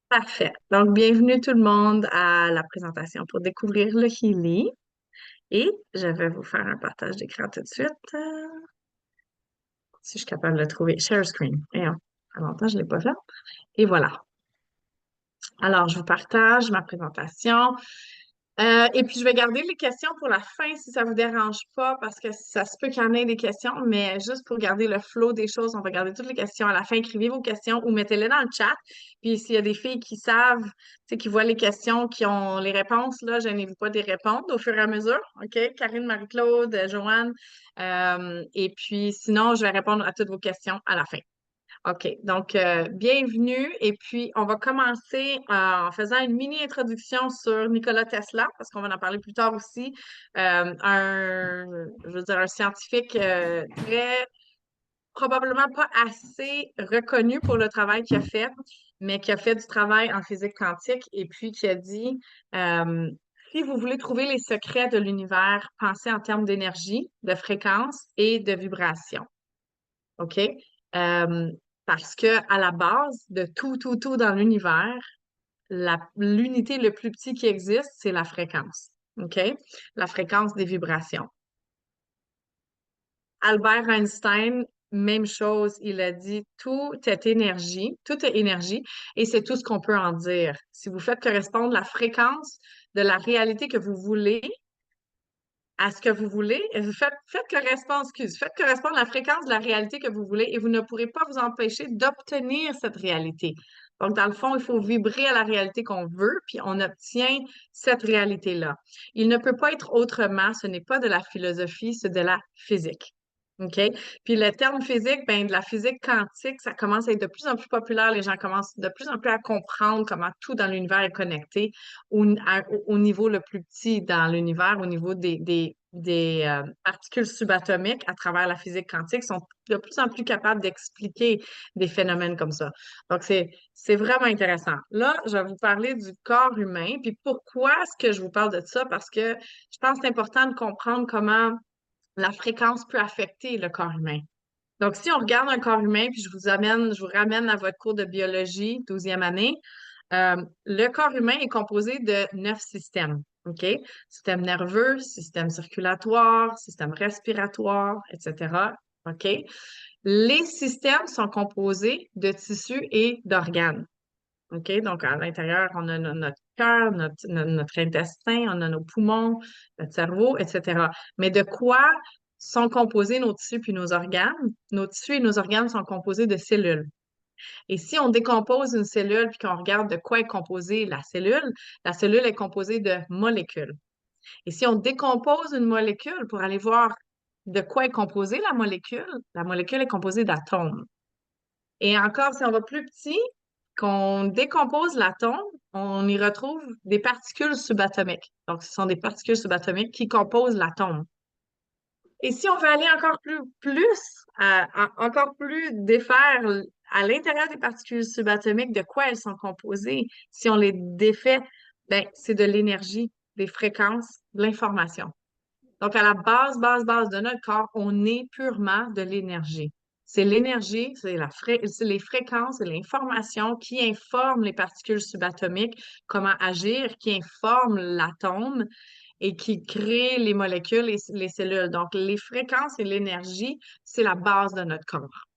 Parfait. Donc, bienvenue tout le monde à la présentation pour découvrir le Healy. Et je vais vous faire un partage d'écran tout de suite. Si je suis capable de le trouver. Share screen. Et à longtemps, je ne l'ai pas fait. Et voilà. Alors, je vous partage ma présentation. Et puis, je vais garder les questions pour la fin si ça vous dérange pas, parce que ça se peut qu'il y en ait des questions, mais juste pour garder le flow des choses, on va garder toutes les questions à la fin. Écrivez vos questions ou mettez-les dans le chat. Puis, s'il y a des filles qui savent, tu sais, qui voient les questions, qui ont les réponses, là, gênez-vous pas d'y répondre au fur et à mesure. OK? Karine, Marie-Claude, Joanne. Et puis, sinon, je vais répondre à toutes vos questions à la fin. OK, donc bienvenue. Et puis, on va commencer en faisant une mini-introduction sur Nikola Tesla, parce qu'on va en parler plus tard aussi. Je veux dire, un scientifique très, probablement pas assez reconnu pour le travail qu'il a fait, mais qui a fait du travail en physique quantique et puis qui a dit, euh, si vous voulez trouver les secrets de l'univers, pensez en termes d'énergie, de fréquence et de vibration. OK? Euh, Parce que à la base de tout dans l'univers, l'unité le plus petit qui existe, c'est la fréquence. OK? La fréquence des vibrations. Albert Einstein, même chose, il a dit tout est énergie, et c'est tout ce qu'on peut en dire. Si vous faites correspondre la fréquence de la réalité que vous voulez à ce que vous voulez, faites correspondre la fréquence de la réalité que vous voulez et vous ne pourrez pas vous empêcher d'obtenir cette réalité. Donc, dans le fond, il faut vibrer à la réalité qu'on veut, puis on obtient cette réalité-là. Il ne peut pas être autrement, ce n'est pas de la philosophie, c'est de la physique. OK? Puis le terme physique, ben, de la physique quantique, ça commence à être de plus en plus populaire. Les gens commencent de plus en plus à comprendre comment tout dans l'univers est connecté au niveau le plus petit dans l'univers, au niveau des particules subatomiques à travers la physique quantique, sont de plus en plus capables d'expliquer des phénomènes comme ça. Donc, c'est vraiment intéressant. Là, je vais vous parler du corps humain. Puis pourquoi est-ce que je vous parle de ça? Parce que je pense que c'est important de comprendre comment la fréquence peut affecter le corps humain. Donc, si on regarde un corps humain, puis je vous ramène à votre cours de biologie, 12e année, le corps humain est composé de 9 systèmes. OK? Système nerveux, système circulatoire, système respiratoire, etc. OK? Les systèmes sont composés de tissus et d'organes. OK? Donc, à l'intérieur, on a notre cœur, notre intestin, on a nos poumons, notre cerveau, etc. Mais de quoi sont composés nos tissus puis nos organes? Nos tissus et nos organes sont composés de cellules. Et si on décompose une cellule puis qu'on regarde de quoi est composée la cellule est composée de molécules. Et si on décompose une molécule pour aller voir de quoi est composée la molécule est composée d'atomes. Et encore, si on va plus petit, qu'on décompose l'atome, on y retrouve des particules subatomiques. Donc, ce sont des particules subatomiques qui composent l'atome. Et si on veut aller encore plus défaire à l'intérieur des particules subatomiques de quoi elles sont composées, si on les défait, ben, c'est de l'énergie, des fréquences, de l'information. Donc, à la base de notre corps, on est purement de l'énergie. C'est l'énergie, c'est les fréquences et l'information qui informent les particules subatomiques, comment agir, qui informent l'atome et qui crée les molécules et les cellules. Donc, les fréquences et l'énergie, c'est la base de notre corps.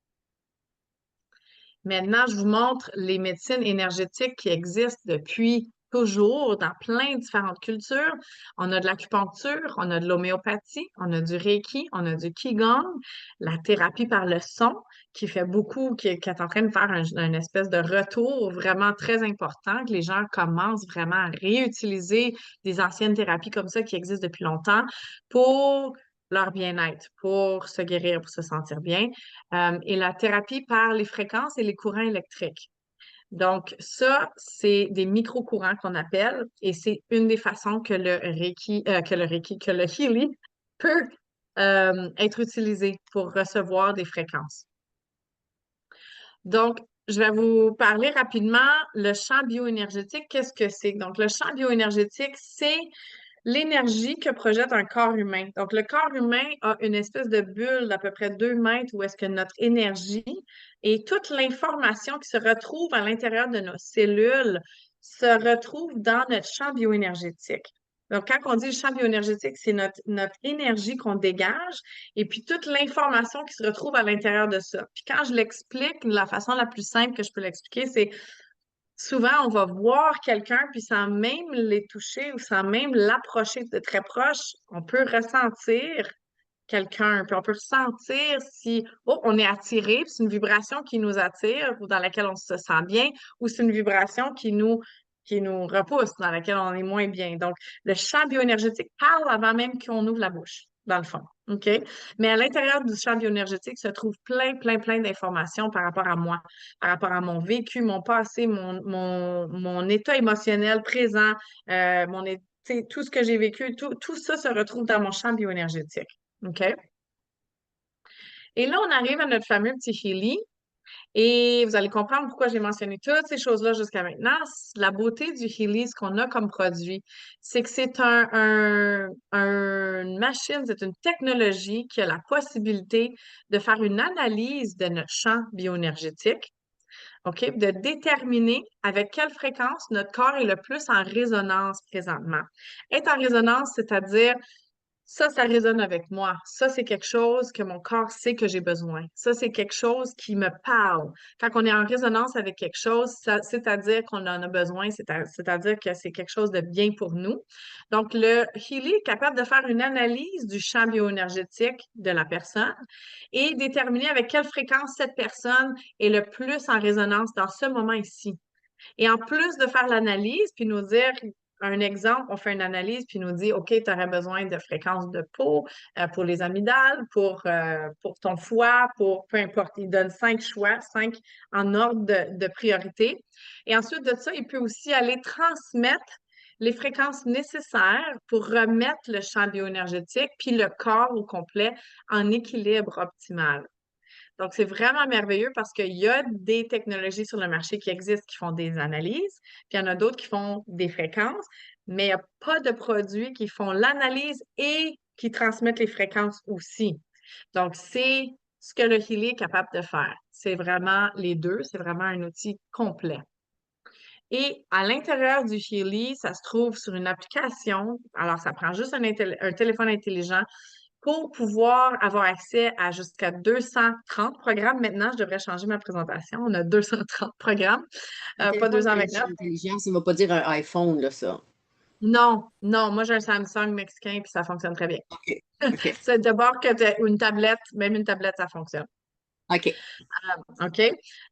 Maintenant, je vous montre les médecines énergétiques qui existent depuis toujours dans plein de différentes cultures. On a de l'acupuncture, on a de l'homéopathie, on a du Reiki, on a du Qigong, la thérapie par le son qui fait beaucoup, qui est en train de faire une espèce de retour vraiment très important, que les gens commencent vraiment à réutiliser des anciennes thérapies comme ça qui existent depuis longtemps pour leur bien-être, pour se guérir, pour se sentir bien. Et la thérapie par les fréquences et les courants électriques. Donc, ça, c'est des micro-courants qu'on appelle, et c'est une des façons que le Healy peut être utilisé pour recevoir des fréquences. Donc, je vais vous parler rapidement le champ bioénergétique. Qu'est-ce que c'est? Donc, le champ bioénergétique, c'est l'énergie que projette un corps humain. Donc, le corps humain a une espèce de bulle d'à peu près 2 mètres où est-ce que notre énergie et toute l'information qui se retrouve à l'intérieur de nos cellules se retrouve dans notre champ bioénergétique. Donc, quand on dit le champ bioénergétique, c'est notre énergie qu'on dégage et puis toute l'information qui se retrouve à l'intérieur de ça. Puis quand je l'explique, la façon la plus simple que je peux l'expliquer, c'est souvent, on va voir quelqu'un, puis sans même les toucher ou sans même l'approcher de très proche, on peut ressentir quelqu'un, puis on peut ressentir si, oh, on est attiré, puis c'est une vibration qui nous attire ou dans laquelle on se sent bien, ou c'est une vibration qui nous repousse, dans laquelle on est moins bien. Donc, le champ bioénergétique parle avant même qu'on ouvre la bouche, dans le fond. OK? Mais à l'intérieur du champ bioénergétique se trouve plein, plein, plein d'informations par rapport à moi, par rapport à mon vécu, mon passé, mon état émotionnel présent, tu sais, tout ce que j'ai vécu, tout ça se retrouve dans mon champ bioénergétique. OK? Et là, on arrive à notre fameux petit Healy. Et vous allez comprendre pourquoi j'ai mentionné toutes ces choses-là jusqu'à maintenant. La beauté du Healy, ce qu'on a comme produit, c'est que c'est une machine, c'est une technologie qui a la possibilité de faire une analyse de notre champ bioénergétique, OK? De déterminer avec quelle fréquence notre corps est le plus en résonance présentement. Être en résonance, c'est-à-dire ça résonne avec moi. Ça, c'est quelque chose que mon corps sait que j'ai besoin. Ça, c'est quelque chose qui me parle. Quand on est en résonance avec quelque chose, c'est-à-dire qu'on en a besoin, c'est-à-dire que c'est quelque chose de bien pour nous. Donc, le Healy est capable de faire une analyse du champ bioénergétique de la personne et déterminer avec quelle fréquence cette personne est le plus en résonance dans ce moment ici. Et en plus de faire l'analyse, puis nous dire, un exemple, on fait une analyse, puis nous dit, OK, tu aurais besoin de fréquence de peau pour les amygdales, pour ton foie, pour peu importe. Il donne 5 choix, 5 en ordre de priorité. Et ensuite de ça, il peut aussi aller transmettre les fréquences nécessaires pour remettre le champ bioénergétique, puis le corps au complet en équilibre optimal. Donc, c'est vraiment merveilleux parce qu'il y a des technologies sur le marché qui existent qui font des analyses, puis il y en a d'autres qui font des fréquences, mais il n'y a pas de produits qui font l'analyse et qui transmettent les fréquences aussi. Donc, c'est ce que le Healy est capable de faire. C'est vraiment les deux, c'est vraiment un outil complet. Et à l'intérieur du Healy, ça se trouve sur une application. Alors, ça prend juste un téléphone intelligent pour pouvoir avoir accès à jusqu'à 230 programmes. Maintenant, je devrais changer ma présentation. On a 230 programmes, Un pas téléphone 229. intelligent, ça ne va pas dire un iPhone, là, ça. Non, non, moi j'ai un Samsung mexicain puis ça fonctionne très bien. OK. OK. C'est d'abord que tu une tablette, même une tablette, ça fonctionne. OK. OK?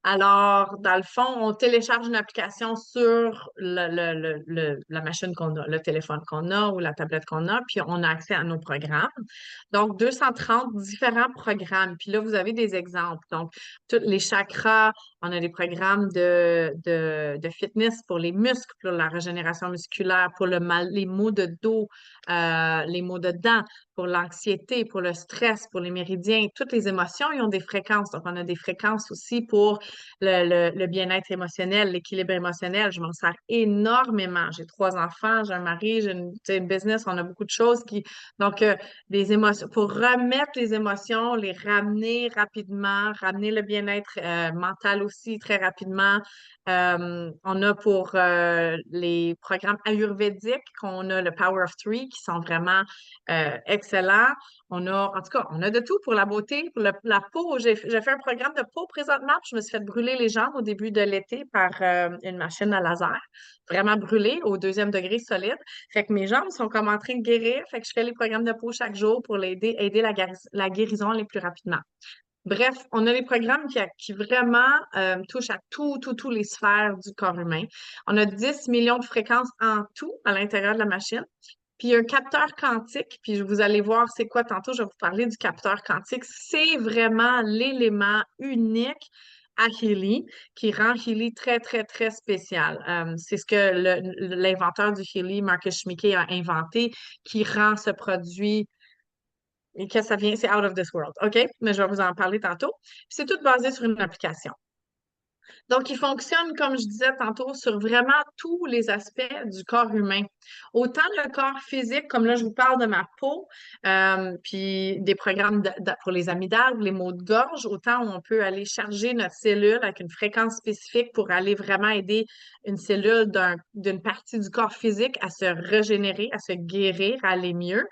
Alors, dans le fond, on télécharge une application sur la machine qu'on a, le téléphone qu'on a ou la tablette qu'on a, puis on a accès à nos programmes. Donc, 230 différents programmes. Puis là, vous avez des exemples. Donc, tous les chakras, on a des programmes de fitness pour les muscles, pour la régénération musculaire, pour le mal, les maux de dos, les maux de dents, pour l'anxiété, pour le stress, pour les méridiens, toutes les émotions, ils ont des fréquences. Donc, on a des fréquences aussi pour le bien-être émotionnel, l'équilibre émotionnel. Je m'en sers énormément. J'ai 3 enfants, j'ai un mari, j'ai une, tu sais, une business, on a beaucoup de choses qui. Donc, des émotions, pour remettre les émotions, les ramener rapidement, ramener le bien-être mental aussi très rapidement. On a pour les programmes ayurvédiques, qu'on a le Power of Three, qui sont vraiment excellent. En tout cas, on a de tout pour la beauté, pour la peau. J'ai fait un programme de peau présentement, puis je me suis fait brûler les jambes au début de l'été par une machine à laser. Vraiment brûlée au 2e degré solide. Fait que mes jambes sont comme en train de guérir. Fait que je fais les programmes de peau chaque jour pour aider la guérison les plus rapidement. Bref, on a les programmes qui vraiment touchent à tous les sphères du corps humain. On a 10 millions de fréquences en tout à l'intérieur de la machine. Puis il y a un capteur quantique, puis vous allez voir c'est quoi tantôt, je vais vous parler du capteur quantique. C'est vraiment l'élément unique à Healy qui rend Healy très, très, très spécial. C'est ce que l'inventeur du Healy, Marcus Schmincke, a inventé, qui rend ce produit et que ça vient, c'est out of this world. OK? Mais je vais vous en parler tantôt. Puis c'est tout basé sur une application. Donc, il fonctionne, comme je disais tantôt, sur vraiment tous les aspects du corps humain. Autant le corps physique, comme là, je vous parle de ma peau, puis des programmes pour les amygdales, les maux de gorge, autant on peut aller charger notre cellule avec une fréquence spécifique pour aller vraiment aider une cellule d'une partie du corps physique à se régénérer, à se guérir, à aller mieux.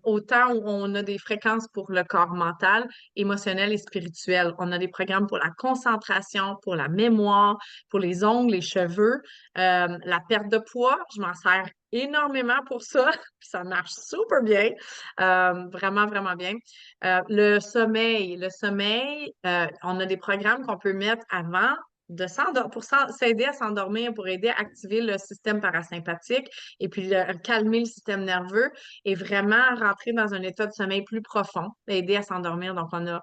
Autant où on a des fréquences pour le corps mental, émotionnel et spirituel. On a des programmes pour la concentration, pour la mémoire, pour les ongles, les cheveux, la perte de poids. Je m'en sers énormément pour ça, puis ça marche super bien, vraiment, vraiment bien. Le sommeil, on a des programmes qu'on peut mettre avant pour s'aider à s'endormir, pour aider à activer le système parasympathique et puis calmer le système nerveux et vraiment rentrer dans un état de sommeil plus profond, aider à s'endormir. Donc, on a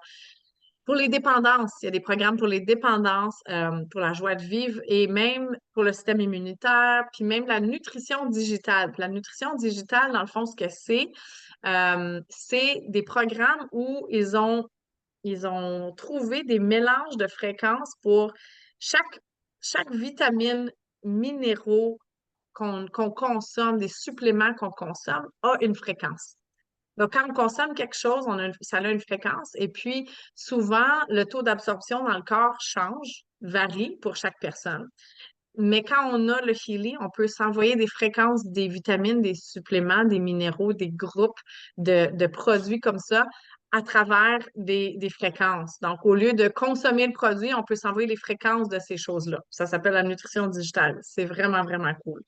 pour les dépendances, il y a des programmes pour les dépendances, pour la joie de vivre et même pour le système immunitaire, puis même la nutrition digitale. Puis la nutrition digitale, dans le fond, ce que c'est des programmes où ils ont trouvé des mélanges de fréquences pour chaque, chaque vitamine, minéraux qu'on consomme, des suppléments qu'on consomme, a une fréquence. Donc, quand on consomme quelque chose, ça a une fréquence. Et puis, souvent, le taux d'absorption dans le corps change, varie pour chaque personne. Mais quand on a le Healy, on peut s'envoyer des fréquences des vitamines, des suppléments, des minéraux, des groupes de produits comme ça à travers des fréquences. Donc, au lieu de consommer le produit, on peut s'envoyer les fréquences de ces choses-là. Ça s'appelle la nutrition digitale. C'est vraiment, vraiment cool.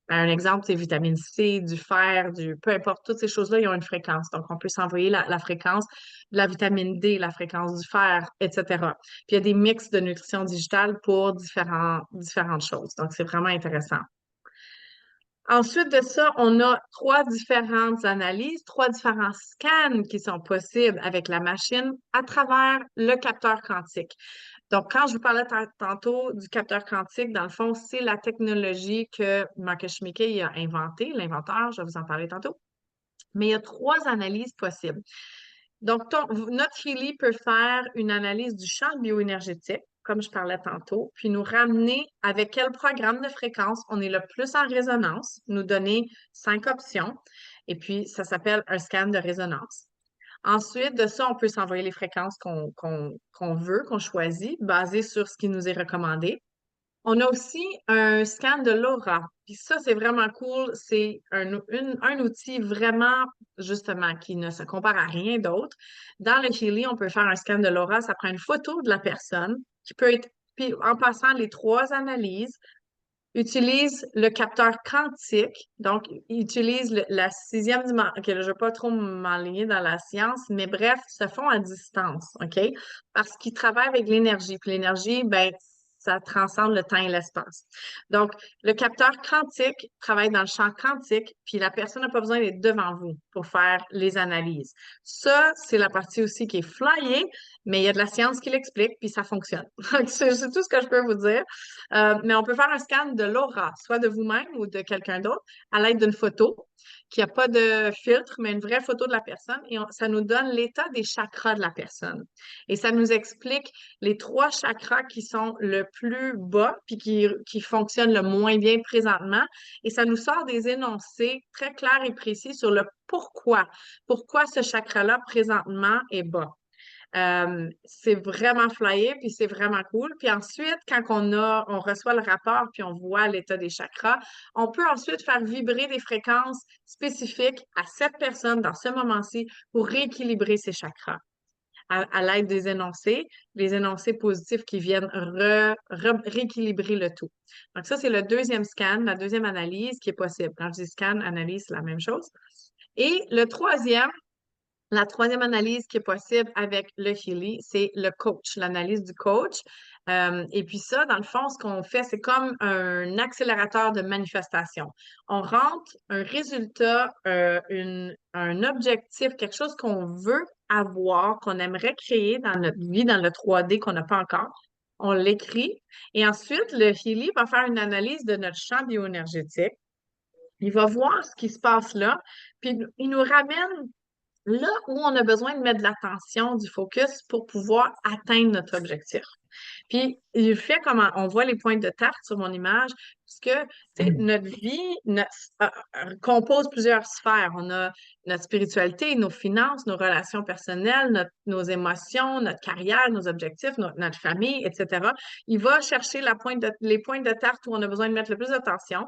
Un exemple, c'est vitamine C, du fer, peu importe, toutes ces choses-là, ils ont une fréquence. Donc, on peut s'envoyer la fréquence de la vitamine D, la fréquence du fer, etc. Puis, il y a des mix de nutrition digitale pour différentes choses. Donc, c'est vraiment intéressant. Ensuite de ça, on a trois différentes analyses, trois différents scans qui sont possibles avec la machine à travers le capteur quantique. Donc, quand je vous parlais tantôt du capteur quantique, dans le fond, c'est la technologie que Marcus Schmincke a inventée, l'inventeur, je vais vous en parler tantôt. Mais il y a trois analyses possibles. Donc, notre Healy peut faire une analyse du champ bioénergétique, comme je parlais tantôt, puis nous ramener avec quel programme de fréquence on est le plus en résonance, nous donner 5 options, et puis ça s'appelle un scan de résonance. Ensuite de ça, on peut s'envoyer les fréquences qu'on veut, qu'on choisit, basées sur ce qui nous est recommandé. On a aussi un scan de l'aura. Puis ça, c'est vraiment cool. C'est un outil vraiment, justement, qui ne se compare à rien d'autre. Dans le Healy, on peut faire un scan de l'aura. Ça prend une photo de la personne qui peut être, puis en passant les trois analyses, utilise le capteur quantique, donc il utilise la sixième dimension. OK, là, je ne vais pas trop m'enligner dans la science, mais bref, se font à distance, OK? Parce qu'ils travaillent avec l'énergie. Puis l'énergie, ben, ça transcende le temps et l'espace. Donc, le capteur quantique travaille dans le champ quantique, puis la personne n'a pas besoin d'être devant vous pour faire les analyses. Ça, c'est la partie aussi qui est flyée, mais il y a de la science qui l'explique, puis ça fonctionne. C'est tout ce que je peux vous dire. Mais on peut faire un scan de l'aura, soit de vous-même ou de quelqu'un d'autre, à l'aide d'une photo qui n'a pas de filtre, mais une vraie photo de la personne. Et ça nous donne l'état des chakras de la personne. Et ça nous explique les trois chakras qui sont le plus bas puis qui fonctionnent le moins bien présentement. Et ça nous sort des énoncés très clairs et précis sur le pourquoi. Pourquoi ce chakra-là présentement est bas. C'est vraiment flyé, puis c'est vraiment cool. Puis ensuite, quand on reçoit le rapport, puis on voit l'état des chakras, on peut ensuite faire vibrer des fréquences spécifiques à cette personne dans ce moment-ci pour rééquilibrer ses chakras à l'aide des énoncés, les énoncés positifs qui viennent rééquilibrer le tout. Donc ça, c'est le deuxième scan, la deuxième analyse qui est possible. Quand je dis scan, analyse, c'est la même chose. Et la troisième analyse qui est possible avec le Healy, c'est le coach, l'analyse du coach. Et puis ça, dans le fond, ce qu'on fait, c'est comme un accélérateur de manifestation. On rentre un résultat, un objectif, quelque chose qu'on veut avoir, qu'on aimerait créer dans notre vie, dans le 3D qu'on n'a pas encore. On l'écrit et ensuite, le Healy va faire une analyse de notre champ bioénergétique. Il va voir ce qui se passe là, puis il nous ramène là où on a besoin de mettre de l'attention, du focus pour pouvoir atteindre notre objectif. Puis, il fait comme on voit les pointes de tarte sur mon image, puisque tu sais, notre vie compose plusieurs sphères. On a notre spiritualité, nos finances, nos relations personnelles, nos émotions, notre carrière, nos objectifs, notre famille, etc. Il va chercher les pointes de tarte où on a besoin de mettre le plus d'attention.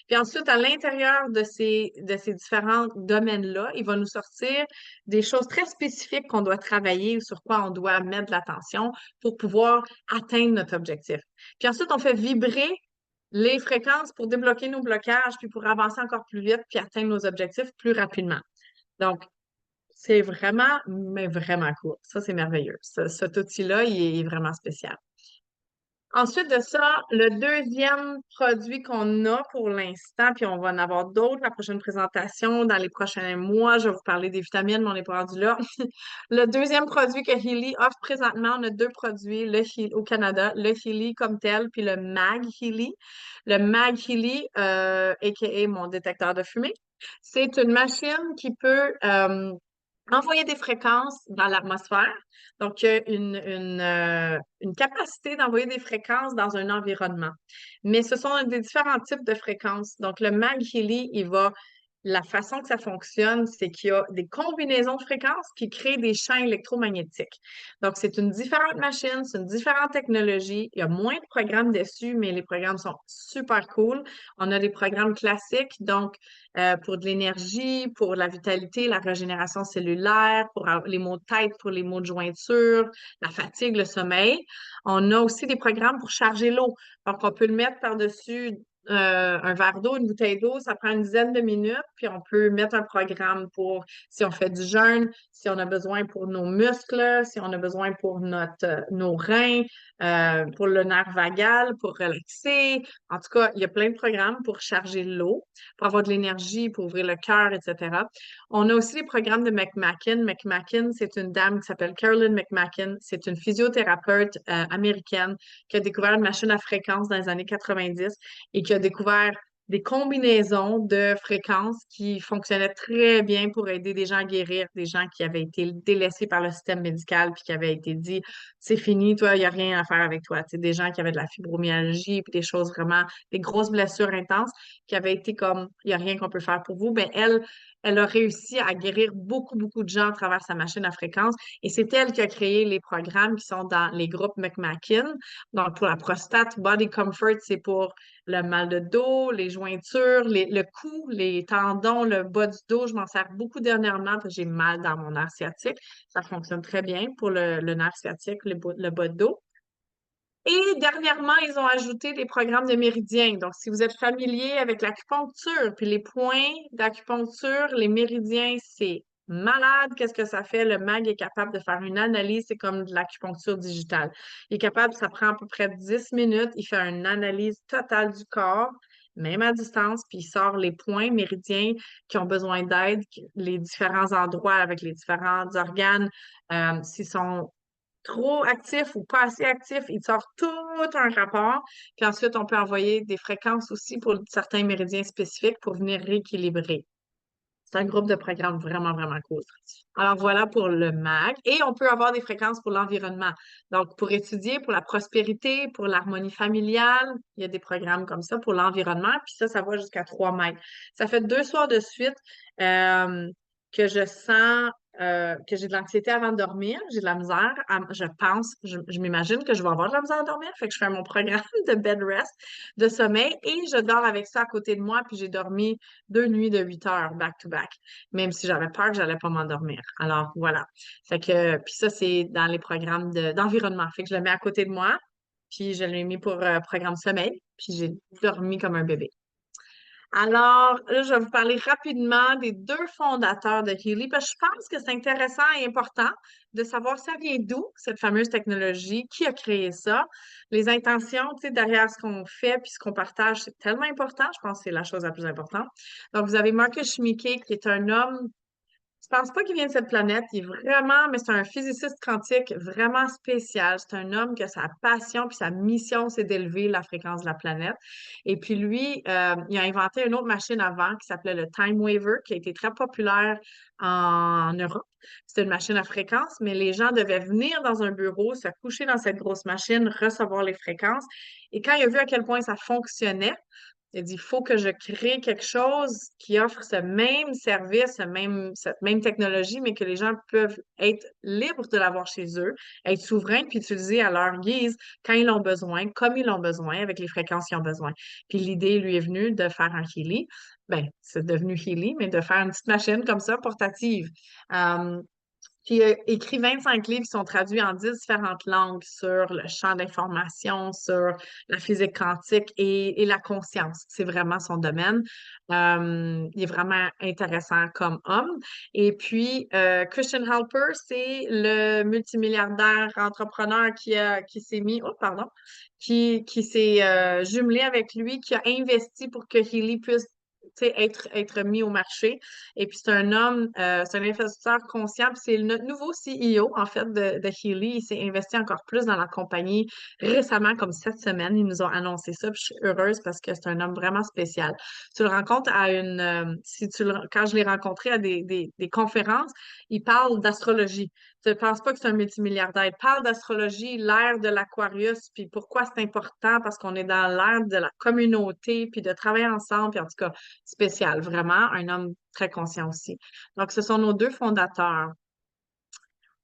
Puis ensuite, à l'intérieur de ces différents domaines-là, il va nous sortir des choses très spécifiques qu'on doit travailler ou sur quoi on doit mettre de l'attention pour pouvoir atteindre notre objectif. Puis ensuite, on fait vibrer les fréquences pour débloquer nos blocages, puis pour avancer encore plus vite, puis atteindre nos objectifs plus rapidement. Donc, c'est vraiment, mais vraiment cool. Ça, c'est merveilleux. Cet outil-là, il est vraiment spécial. Ensuite de ça, le deuxième produit qu'on a pour l'instant, puis on va en avoir d'autres la prochaine présentation, dans les prochains mois, je vais vous parler des vitamines, mais on n'est pas rendu là. Le deuxième produit que Healy offre présentement, on a deux produits au Canada, le Healy comme tel, puis le Mag Healy. Le Mag Healy, a.k.a. mon détecteur de fumée, c'est une machine qui peut envoyer des fréquences dans l'atmosphère. Donc, une capacité d'envoyer des fréquences dans un environnement. Mais ce sont des différents types de fréquences. Donc, le Mag Healy, la façon que ça fonctionne, c'est qu'il y a des combinaisons de fréquences qui créent des champs électromagnétiques. Donc, c'est une différente machine, c'est une différente technologie. Il y a moins de programmes dessus, mais les programmes sont super cool. On a des programmes classiques, donc pour de l'énergie, pour la vitalité, la régénération cellulaire, pour les maux de tête, pour les maux de jointure, la fatigue, le sommeil. On a aussi des programmes pour charger l'eau. Donc, on peut le mettre par-dessus un verre d'eau, une bouteille d'eau, ça prend une dizaine de minutes, puis on peut mettre un programme pour si on fait du jeûne, si on a besoin pour nos muscles, si on a besoin pour nos reins, pour le nerf vagal, pour relaxer. En tout cas, il y a plein de programmes pour charger l'eau, pour avoir de l'énergie, pour ouvrir le cœur, etc. On a aussi les programmes de McMacken. McMacken, c'est une dame qui s'appelle Carolyn McMacken. C'est une physiothérapeute américaine qui a découvert une machine à fréquence dans les années 90 et qui a découvert des combinaisons de fréquences qui fonctionnaient très bien pour aider des gens à guérir, des gens qui avaient été délaissés par le système médical puis qui avaient été dit, c'est fini, toi, il n'y a rien à faire avec toi. Tu sais, des gens qui avaient de la fibromyalgie puis des choses vraiment, des grosses blessures intenses qui avaient été comme, il n'y a rien qu'on peut faire pour vous. Ben, elle a réussi à guérir beaucoup, beaucoup de gens à travers sa machine à fréquence. Et c'est elle qui a créé les programmes qui sont dans les groupes McMacken. Donc, pour la prostate, Body Comfort, c'est pour le mal de dos, les jointures, le cou, les tendons, le bas du dos. Je m'en sers beaucoup dernièrement parce que j'ai mal dans mon nerf sciatique. Ça fonctionne très bien pour le nerf sciatique, le bas de dos. Et dernièrement, ils ont ajouté des programmes de méridiens. Donc, si vous êtes familier avec l'acupuncture, puis les points d'acupuncture, les méridiens, c'est malade. Qu'est-ce que ça fait? Le mag est capable de faire une analyse, c'est comme de l'acupuncture digitale. Il est capable, ça prend à peu près 10 minutes, il fait une analyse totale du corps, même à distance, puis il sort les points méridiens qui ont besoin d'aide, les différents endroits avec les différents organes, s'ils sont trop actif ou pas assez actif, il sort tout un rapport. Puis ensuite, on peut envoyer des fréquences aussi pour certains méridiens spécifiques pour venir rééquilibrer. C'est un groupe de programmes vraiment, vraiment cool. Alors voilà pour le MAG. Et on peut avoir des fréquences pour l'environnement. Donc, pour étudier, pour la prospérité, pour l'harmonie familiale, il y a des programmes comme ça pour l'environnement. Puis ça va jusqu'à 3 mètres. Ça fait 2 soirs de suite que je sens que j'ai de l'anxiété avant de dormir. J'ai de la misère. Je pense, je m'imagine que je vais avoir de la misère à dormir. Fait que je fais mon programme de bed rest, de sommeil, et je dors avec ça à côté de moi. Puis j'ai dormi 2 nuits de 8 heures back-to-back, même si j'avais peur que j'allais pas m'endormir. Alors, voilà. Fait que, puis ça, c'est dans les programmes d'environnement. Fait que je le mets à côté de moi, puis je l'ai mis pour programme sommeil, puis j'ai dormi comme un bébé. Alors, là, je vais vous parler rapidement des deux fondateurs de Healy, parce que je pense que c'est intéressant et important de savoir ça vient d'où, cette fameuse technologie, qui a créé ça, les intentions, tu sais, derrière ce qu'on fait puis ce qu'on partage, c'est tellement important, je pense que c'est la chose la plus importante. Donc, vous avez Marcus Schmieke, qui est un homme Je pense pas qu'il vient de cette planète. Il est vraiment, mais c'est un physiciste quantique vraiment spécial. C'est un homme que sa passion puis sa mission, c'est d'élever la fréquence de la planète. Et puis lui, il a inventé une autre machine avant qui s'appelait le Time Waver, qui a été très populaire en Europe. C'était une machine à fréquence, mais les gens devaient venir dans un bureau, se coucher dans cette grosse machine, recevoir les fréquences. Et quand il a vu à quel point ça fonctionnait, il a dit, il faut que je crée quelque chose qui offre ce même service, cette même technologie, mais que les gens peuvent être libres de l'avoir chez eux, être souverains, puis utiliser à leur guise quand ils l'ont besoin, comme ils l'ont besoin, avec les fréquences qu'ils ont besoin. Puis l'idée lui est venue de faire un Healy. Ben, c'est devenu Healy, mais de faire une petite machine comme ça, portative. Euh, puis il a écrit 25 livres qui sont traduits en 10 différentes langues sur le champ d'information, sur la physique quantique et la conscience. C'est vraiment son domaine. Il est vraiment intéressant comme homme. Et puis, Christian Halper, c'est le multimilliardaire entrepreneur qui s'est mis, oh, pardon, qui s'est jumelé avec lui, qui a investi pour que Healy puisse tu sais, être mis au marché. Et puis, c'est un homme, c'est un investisseur conscient. Puis, c'est notre nouveau CEO, en fait, de Healy. Il s'est investi encore plus dans la compagnie récemment, comme cette semaine. Ils nous ont annoncé ça. Puis, je suis heureuse parce que c'est un homme vraiment spécial. Tu le rencontres à quand je l'ai rencontré à des conférences, il parle d'astrologie. Tu ne penses pas que c'est un multimilliardaire. Il parle d'astrologie, l'ère de l'Aquarius, puis pourquoi c'est important, parce qu'on est dans l'ère de la communauté, puis de travailler ensemble, puis en tout cas, spécial, vraiment, un homme très conscient aussi. Donc, ce sont nos deux fondateurs.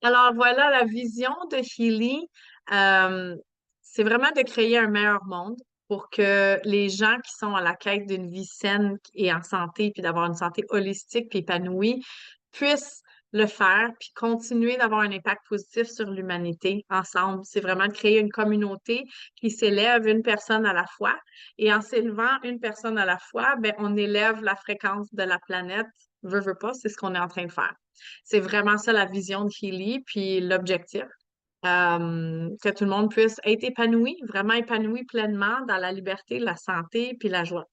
Alors, voilà la vision de Healy. Euh, c'est vraiment de créer un meilleur monde pour que les gens qui sont à la quête d'une vie saine et en santé, puis d'avoir une santé holistique puis épanouie, puissent le faire, puis continuer d'avoir un impact positif sur l'humanité ensemble. C'est vraiment de créer une communauté qui s'élève une personne à la fois. Et en s'élevant une personne à la fois, ben, on élève la fréquence de la planète. Veut pas, c'est ce qu'on est en train de faire. C'est vraiment ça la vision de Healy, puis l'objectif. Que tout le monde puisse être épanoui, vraiment épanoui pleinement dans la liberté, la santé, puis la joie.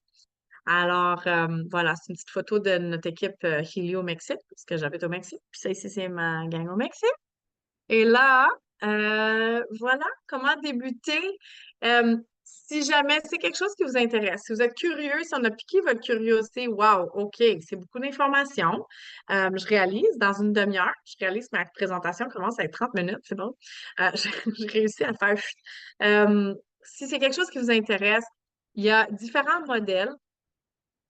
Alors, voilà, c'est une petite photo de notre équipe Healy au Mexique, parce que j'habite au Mexique. Puis ça, ici, c'est ma gang au Mexique. Et là, voilà comment débuter. Si jamais c'est quelque chose qui vous intéresse, si vous êtes curieux, si on a piqué votre curiosité, wow, OK, c'est beaucoup d'informations. Je réalise dans une demi-heure, je réalise que ma présentation commence à être 30 minutes, c'est bon. J'ai réussi à faire. Si c'est quelque chose qui vous intéresse, il y a différents modèles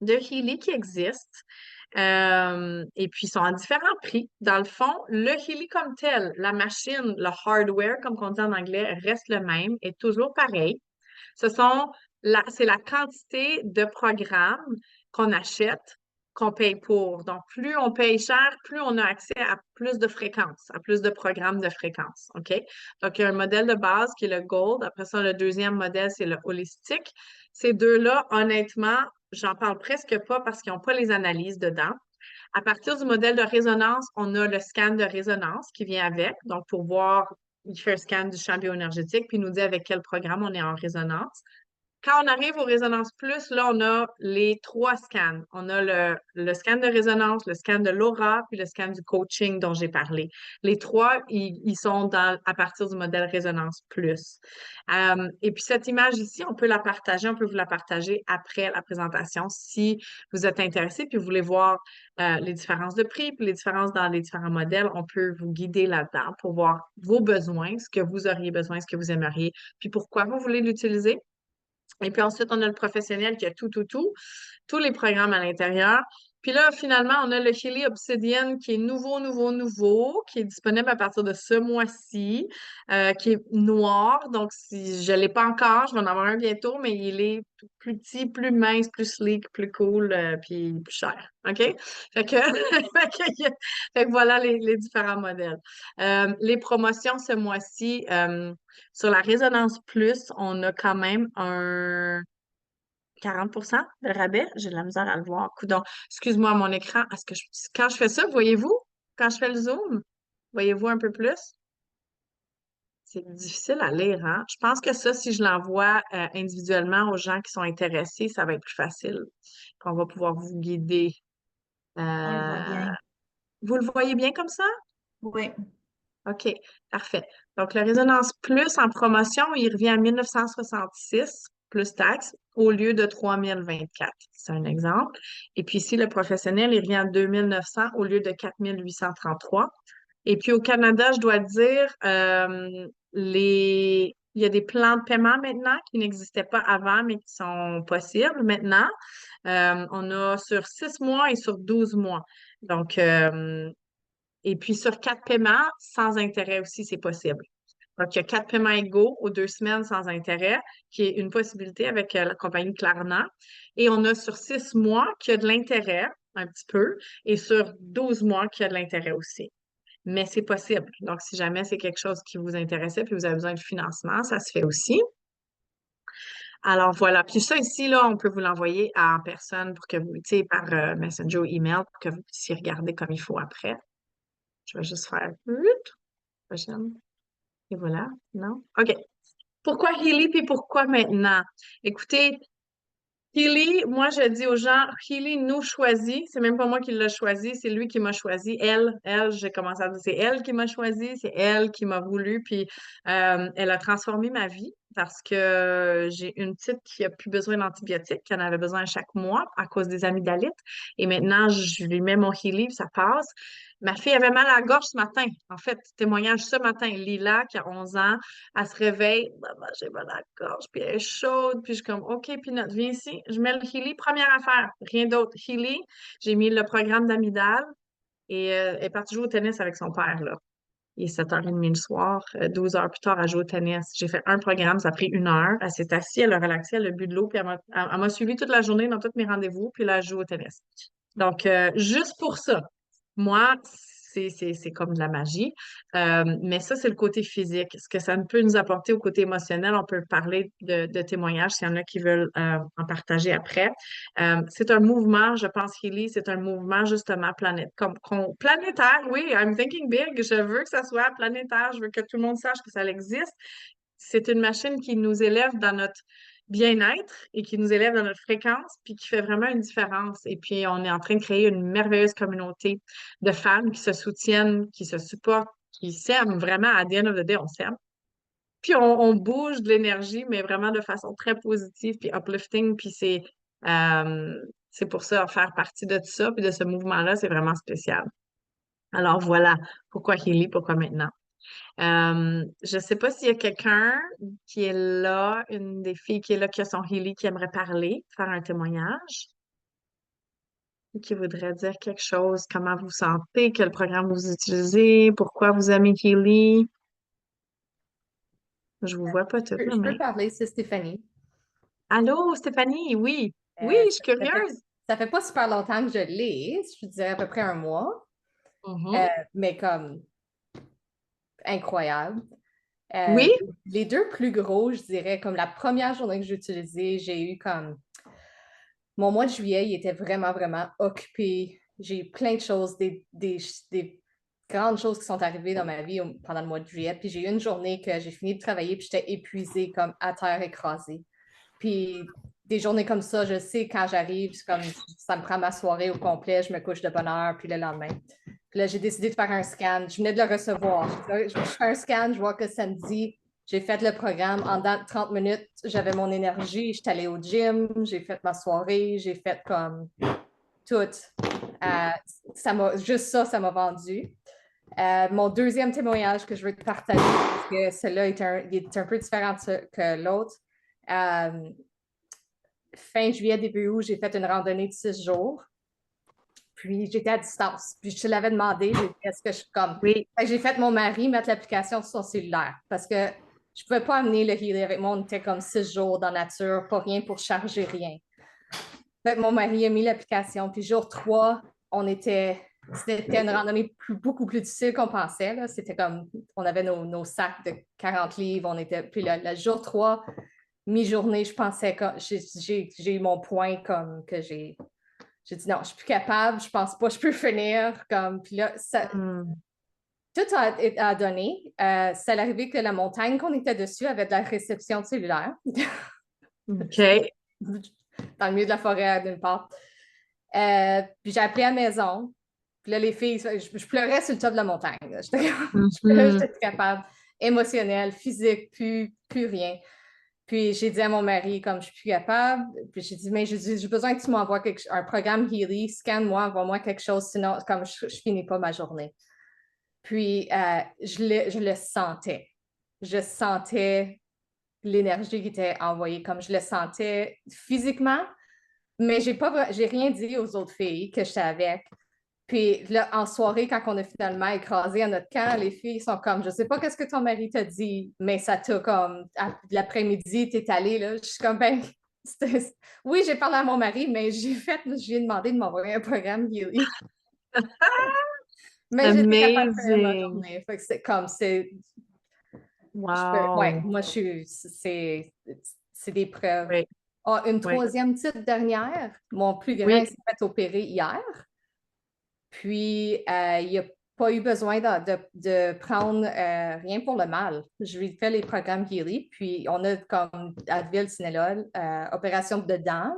de Healy qui existent. Et puis, ils sont à différents prix. Dans le fond, le Healy comme tel, la machine, le hardware, comme on dit en anglais, reste le même, est toujours pareil. C'est la quantité de programmes qu'on achète, qu'on paye pour. Donc, plus on paye cher, plus on a accès à plus de fréquences, à plus de programmes de fréquences. OK? Donc, il y a un modèle de base qui est le Gold. Après ça, le deuxième modèle, c'est le holistique. Ces deux-là, honnêtement, j'en parle presque pas parce qu'ils n'ont pas les analyses dedans. À partir du modèle de résonance, on a le scan de résonance qui vient avec. Donc, pour voir, il fait un scan du champ bioénergétique, puis il nous dit avec quel programme on est en résonance. Quand on arrive aux résonances plus, là, on a les trois scans. On a le scan de résonance, le scan de l'aura, puis le scan du coaching dont j'ai parlé. Les trois, ils sont à partir du modèle résonance plus. Et puis cette image ici, on peut la partager, on peut vous la partager après la présentation si vous êtes intéressé, puis vous voulez voir les différences de prix, puis les différences dans les différents modèles. On peut vous guider là-dedans pour voir vos besoins, ce que vous auriez besoin, ce que vous aimeriez, puis pourquoi vous voulez l'utiliser. Et puis ensuite, on a le professionnel qui a tous les programmes à l'intérieur. Puis là, finalement, on a le Healy Obsidian qui est nouveau, qui est disponible à partir de ce mois-ci, qui est noir. Donc, si je ne l'ai pas encore, je vais en avoir un bientôt, mais il est plus petit, plus mince, plus sleek, plus cool, puis plus cher. OK? Fait que, fait que voilà les différents modèles. Les promotions ce mois-ci, sur la Résonance Plus, on a quand même un 40% de rabais. J'ai de la misère à le voir. Coudonc. Excuse-moi, mon écran. Quand je fais ça, voyez-vous? Quand je fais le zoom, voyez-vous un peu plus? C'est difficile à lire, hein? Je pense que ça, si je l'envoie individuellement aux gens qui sont intéressés, ça va être plus facile. On va pouvoir vous guider. On le voit Euh, bien. Vous le voyez bien comme ça? Oui. OK, parfait. Donc, le Résonance Plus en promotion, il revient à 1966 plus taxes au lieu de 3024. C'est un exemple. Et puis ici, le professionnel, il revient à 2900 au lieu de 4833. Et puis au Canada, je dois dire, il y a des plans de paiement maintenant qui n'existaient pas avant, mais qui sont possibles maintenant. On a sur 6 mois et sur 12 mois. Donc, et puis sur 4 paiements, sans intérêt aussi, c'est possible. Donc, il y a 4 paiements égaux aux 2 semaines sans intérêt, qui est une possibilité avec la compagnie Klarna. Et on a sur 6 mois qui a de l'intérêt, un petit peu, et sur 12 mois qui a de l'intérêt aussi. Mais c'est possible. Donc, si jamais c'est quelque chose qui vous intéressait puis vous avez besoin de financement, ça se fait aussi. Alors voilà. Puis ça ici, là, on peut vous l'envoyer en personne pour que vous, tu sais, par Messenger ou email pour que vous puissiez regarder comme il faut après. Je vais juste faire prochaine. Et voilà. Non? OK. Pourquoi Healy puis pourquoi maintenant? Écoutez, Healy, moi, je dis aux gens, Healy nous choisit. C'est même pas moi qui l'a choisi, c'est lui qui m'a choisi. Elle, j'ai commencé à dire, c'est elle qui m'a choisi, c'est elle qui m'a voulu. Puis, elle a transformé ma vie parce que j'ai une petite qui a plus besoin d'antibiotiques, qui en avait besoin chaque mois à cause des amygdalites. Et maintenant, je lui mets mon Healy, puis ça passe. Ma fille avait mal à la gorge ce matin. En fait, témoignage ce matin. Lila, qui a 11 ans, elle se réveille, maman, j'ai mal à la gorge, puis elle est chaude, puis je suis comme, OK, Pinot, viens ici, je mets le Healy, première affaire, rien d'autre. Healy, j'ai mis le programme d'Amidal et elle est partie jouer au tennis avec son père, là. Il est 7h30 le soir, 12 heures plus tard, elle joue au tennis. J'ai fait un programme, ça a pris 1 heure. Elle s'est assise, elle a relaxé, elle a bu de l'eau, puis elle m'a suivi toute la journée dans tous mes rendez-vous, puis là, elle joue au tennis. Donc, juste pour ça, moi, c'est comme de la magie. Mais ça, c'est le côté physique. Ce que ça peut nous apporter au côté émotionnel, on peut parler de témoignages s'il y en a qui veulent en partager après. C'est un mouvement, je pense, Healy, c'est un mouvement justement planétaire. Oui, I'm thinking big. Je veux que ça soit planétaire. Je veux que tout le monde sache que ça existe. C'est une machine qui nous élève dans notre bien-être et qui nous élève dans notre fréquence, puis qui fait vraiment une différence. Et puis, on est en train de créer une merveilleuse communauté de femmes qui se soutiennent, qui se supportent, qui s'aiment vraiment. À the end of the day, on s'aime. Puis, on bouge de l'énergie, mais vraiment de façon très positive, puis uplifting. Puis, c'est pour ça, faire partie de tout ça, puis de ce mouvement-là, c'est vraiment spécial. Alors, voilà pourquoi Healy, pourquoi maintenant. Je ne sais pas s'il y a quelqu'un qui est là, une des filles qui est là, qui a son Healy, qui aimerait parler, faire un témoignage, ou qui voudrait dire quelque chose, comment vous sentez, quel programme vous utilisez, pourquoi vous aimez Healy. Je vous vois pas toutes, là, Je peux mais... parler, c'est Stéphanie. Allô, Stéphanie? Oui. Oui, Euh, je suis ça fait, curieuse. ça fait pas super longtemps que je l'ai, je dirais à peu près un mois, Mhm. mais comme incroyable. Euh, Oui? les deux plus gros, je dirais, comme la première journée que j'ai utilisé, j'ai eu comme... Mon mois de juillet, il était vraiment, vraiment occupé. J'ai eu plein de choses, des grandes choses qui sont arrivées dans ma vie pendant le mois de juillet. Puis j'ai eu une journée que j'ai fini de travailler, puis j'étais épuisée, comme à terre écrasée. Puis des journées comme ça, je sais quand j'arrive, c'est comme ça me prend ma soirée au complet, je me couche de bonne heure, puis le lendemain. Puis là, j'ai décidé de faire un scan. Je venais de le recevoir. Je fais un scan, je vois que samedi, j'ai fait le programme. En 30 minutes, j'avais mon énergie. J'étais allée au gym, j'ai fait ma soirée, j'ai fait comme tout. Juste ça, ça m'a vendu. Mon deuxième témoignage que je veux te partager, parce que celui-là est un peu différent que l'autre. Euh, Fin juillet, début août, j'ai fait une randonnée de 6 jours. Puis j'étais à distance. Puis je te l'avais demandé, j'ai dit, est-ce que je suis comme. Oui. J'ai fait mon mari mettre l'application sur son cellulaire parce que je ne pouvais pas amener le Healy avec moi. On était comme 6 jours dans la nature, pas rien pour charger rien. Fait que mon mari a mis l'application. Puis jour 3, c'était une randonnée beaucoup plus difficile qu'on pensait. Là. C'était comme, on avait nos sacs de 40 livres. Puis le jour 3, mi-journée, je pensais que j'ai eu mon point comme que j'ai dit non, je suis plus capable, je pense pas que je peux finir. Puis là, Hmm. tout a donné. Ça allait arrivé que la montagne qu'on était dessus avait de la réception cellulaire. OK. Dans le milieu de la forêt, d'une part. Puis j'ai appelé à la maison. Puis là, les filles, je pleurais sur le top de la montagne. Là. J'étais Mhm. plus capable, émotionnel, physique, plus rien. Puis j'ai dit à mon mari, comme je suis plus capable, puis j'ai dit, mais j'ai besoin que tu m'envoies un programme Healy, scanne-moi, envoie-moi quelque chose, sinon, comme je finis pas ma journée. Puis je le sentais. Je sentais l'énergie qui était envoyée, comme je le sentais physiquement, mais j'ai rien dit aux autres filles que j'étais avec. Puis là, en soirée, quand on a finalement écrasé à notre camp, les filles sont comme, je sais pas qu'est-ce que ton mari t'a dit, mais ça t'a comme, l'après-midi, t'es allée, là. Je suis comme, ben, oui, j'ai parlé à mon mari, mais je lui ai demandé de m'envoyer un programme Healy. Mais j'étais capable de faire ma Amazing. journée. Fait que c'est comme, ouais, Wow. moi, c'est des preuves. Oui, Ah, une oui, troisième petite dernière, mon plus grand oui. s'est fait opérer hier. Puis, il n'a pas eu besoin de prendre rien pour le mal. Je lui ai fait les programmes Healy, puis on a comme Advil, Synélol, opération de dents.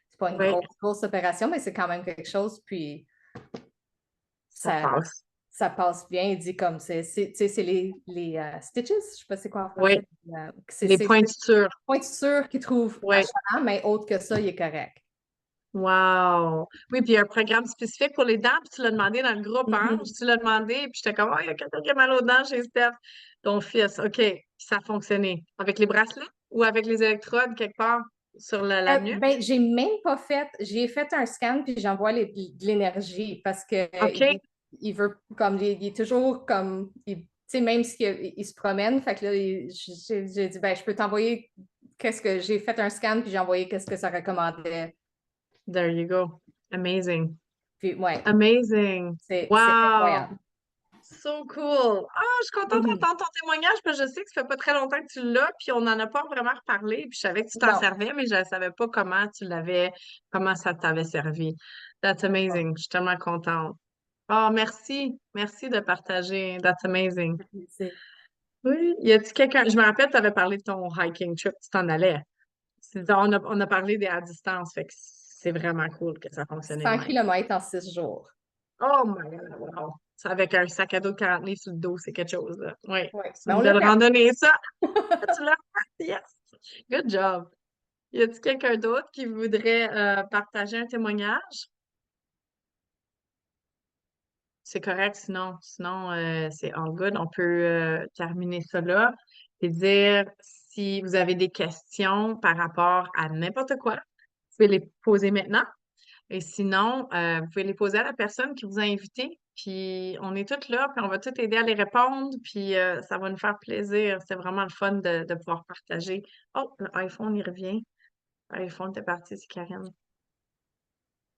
C'est pas une Oui, grosse opération, mais c'est quand même quelque chose. Puis, ça ça, passe. ça passe bien. Il dit comme tu sais, c'est les stitches, je sais pas c'est quoi en Oui, français. les C'est pointures. pointure qu'il trouve Oui. achalant, mais autre que ça, il est correct. Wow. Oui, puis il y a un programme spécifique pour les dents, puis tu l'as demandé dans le groupe, hein? Mhm. Tu l'as demandé, puis j'étais comme, oh, il y a quelqu'un qui a mal aux dents chez Steph, ton fils. OK, puis ça a fonctionné. Avec les bracelets ou avec les électrodes quelque part sur la nuque? Ben, j'ai même pas fait, j'ai fait un scan puis j'envoie de l'énergie parce que OK, il veut comme il est toujours comme tu sais même s'il il se promène, fait que là j'ai dit ben je peux t'envoyer qu'est-ce que j'ai fait un scan puis j'ai envoyé qu'est-ce que ça recommandait. there you go. Amazing. Puis ouais, Amazing. c'est Wow. incroyable. So cool! Ah, je suis contente Mhm. d'entendre ton témoignage parce que je sais que ça fait pas très longtemps que tu l'as, puis on n'en a pas vraiment reparlé, puis je savais que tu t'en Non. servais, mais je ne savais pas comment tu l'avais, comment ça t'avait servi. That's amazing. Je suis tellement contente. Oh, merci. Merci de partager. That's amazing. C'est- Oui. Y a-t-il quelqu'un? Je me rappelle, tu avais parlé de ton hiking trip, tu t'en allais. On a parlé des à distance, fait que c'est vraiment cool que ça fonctionnait de 100 même. kilomètres en 6 jours. Oh my God, wow. Ça, avec un sac à dos de 40 livres sur le dos, c'est quelque chose, là. Oui, Oui, c'est mais une on l'a belle fait. randonnée, ça. Tu l'as fait, yes. Good job. Y a-t-il quelqu'un d'autre qui voudrait partager un témoignage? C'est correct, sinon c'est all good. On peut terminer ça là et dire si vous avez des questions par rapport à n'importe quoi, vous pouvez les poser maintenant. Et sinon, vous pouvez les poser à la personne qui vous a invité. Puis on est toutes là, puis on va toutes aider à les répondre, puis ça va nous faire plaisir. C'est vraiment le fun de pouvoir partager. Oh, le iPhone, il revient. L'iPhone est parti, c'est Karine.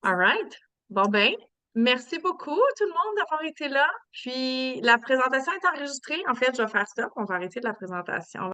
All right. Bon ben, merci beaucoup tout le monde d'avoir été là. Puis la présentation est enregistrée. En fait, je vais faire stop. On va arrêter de la présentation.